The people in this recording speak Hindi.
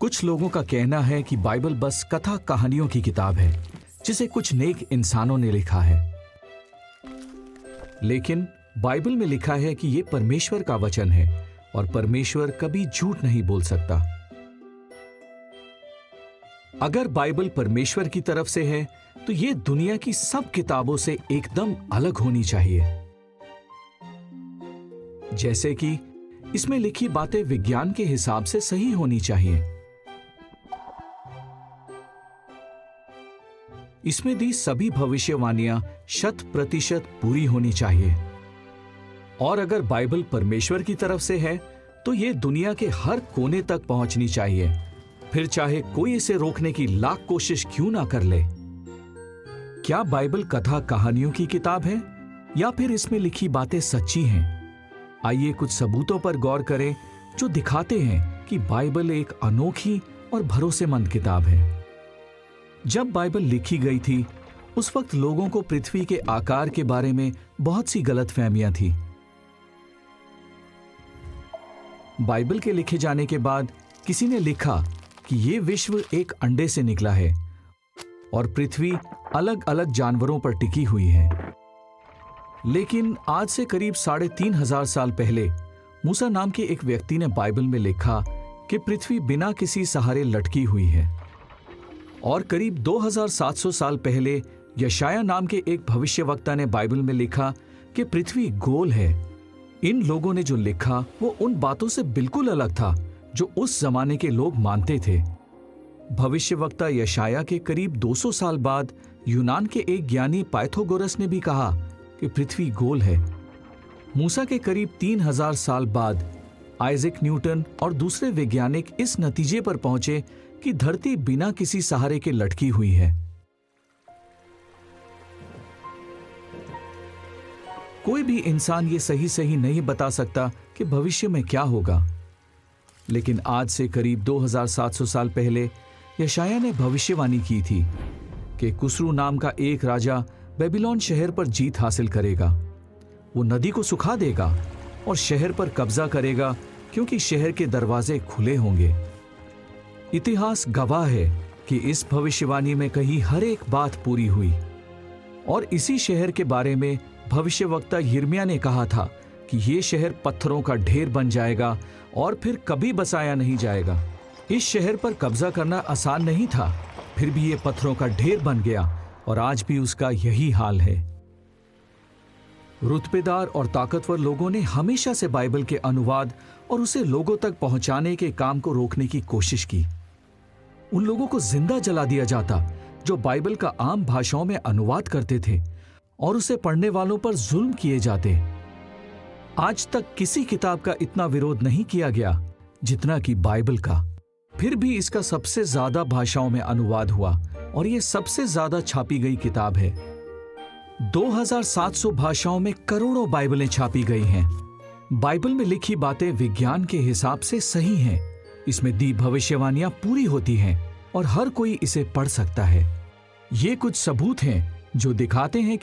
कुछ लोगों का कहना है कि बाइबल बस कथा कहानियों की किताब है जिसे कुछ नेक इंसानों ने लिखा है। लेकिन बाइबल में लिखा है कि यह परमेश्वर का वचन है और परमेश्वर कभी झूठ नहीं बोल सकता। अगर बाइबल परमेश्वर की तरफ से है तो यह दुनिया की सब किताबों से एकदम अलग होनी चाहिए। जैसे कि इसमें लिखी बातें विज्ञान के हिसाब से सही होनी चाहिए। इसमें दी सभी भविष्यवाणियां 100% पूरी होनी चाहिए। और अगर बाइबल परमेश्वर की तरफ से है तो यह दुनिया के हर कोने तक पहुंचनी चाहिए, फिर चाहे कोई इसे रोकने की लाख कोशिश क्यों ना कर ले। क्या बाइबल कथा कहानियों की किताब है या फिर इसमें लिखी बातें सच्ची हैं? आइए कुछ सबूतों पर गौर करें जो दिखाते हैं कि बाइबल एक अनोखी और भरोसेमंद किताब है। जब बाइबल लिखी गई थी उस वक्त लोगों को पृथ्वी के आकार के बारे में बहुत सी गलतफहमियां थी। बाइबल के लिखे जाने के बाद किसी ने लिखा कि यह विश्व एक अंडे से निकला है और पृथ्वी अलग अलग जानवरों पर टिकी हुई है। लेकिन आज से करीब 3500 साल पहले मूसा नाम के एक व्यक्ति ने बाइबल में लिखा कि पृथ्वी बिना किसी सहारे लटकी हुई है। और करीब 2700 साल पहले यशाया नाम के एक भविष्यवक्ता ने बाइबल में लिखा कि पृथ्वी गोल है। इन लोगों ने जो लिखा वो उन बातों से बिल्कुल अलग था जो उस जमाने के लोग मानते थे। भविष्यवक्ता यशाया के करीब 200 साल बाद यूनान के एक ज्ञानी पाइथागोरस ने भी कहा कि पृथ्वी गोल है। मूसा के करीब 3000 साल बाद आइजैक न्यूटन और दूसरे वैज्ञानिक इस नतीजे पर पहुंचे कि धरती बिना किसी सहारे के लटकी हुई है। कोई भी इंसान ये सही नहीं बता सकता कि भविष्य में क्या होगा। लेकिन आज से करीब 2700 साल पहले यशाया ने भविष्यवाणी की थी कि कुस्रू नाम का एक राजा बेबीलोन शहर पर जीत हासिल करेगा। वो नदी को सुखा देगा और शहर पर कब्जा करेगा क्योंकि शहर के दरवाजे खुले होंगे। इतिहास गवाह है कि इस भविष्यवाणी में कही हर एक बात पूरी हुई। और इसी शहर के बारे में भविष्यवक्ता यिर्मयाह ने कहा था कि यह शहर पत्थरों का ढेर बन जाएगा और फिर कभी बसाया नहीं जाएगा। इस शहर पर कब्जा करना आसान नहीं था, फिर भी यह पत्थरों का ढेर बन गया और आज भी उसका यही हाल है। रुतबेदार और ताकतवर लोगों ने हमेशा से बाइबल के अनुवाद और उसे लोगों तक पहुंचाने के काम को रोकने की कोशिश की। उन लोगों को जिंदा जला दिया जाता जो बाइबल का आम भाषाओं में अनुवाद करते थे और उसे पढ़ने वालों पर जुल्म किए जाते। आज तक किसी किताब का इतना विरोध नहीं किया गया जितना कि बाइबल का। फिर भी इसका सबसे ज्यादा भाषाओं में अनुवाद हुआ और यह सबसे ज्यादा छापी गई किताब है। 2700 भाषाओं में करोड़ों बाइबलें छापी गई हैं। बाइबल में लिखी बातें विज्ञान के हिसाब से सही हैं। इसमें दी भविष्यवाणियां पूरी होती हैं और हर कोई इसे पढ़ सकता है। ये कुछ सबूत हैं जो दिखाते हैं कि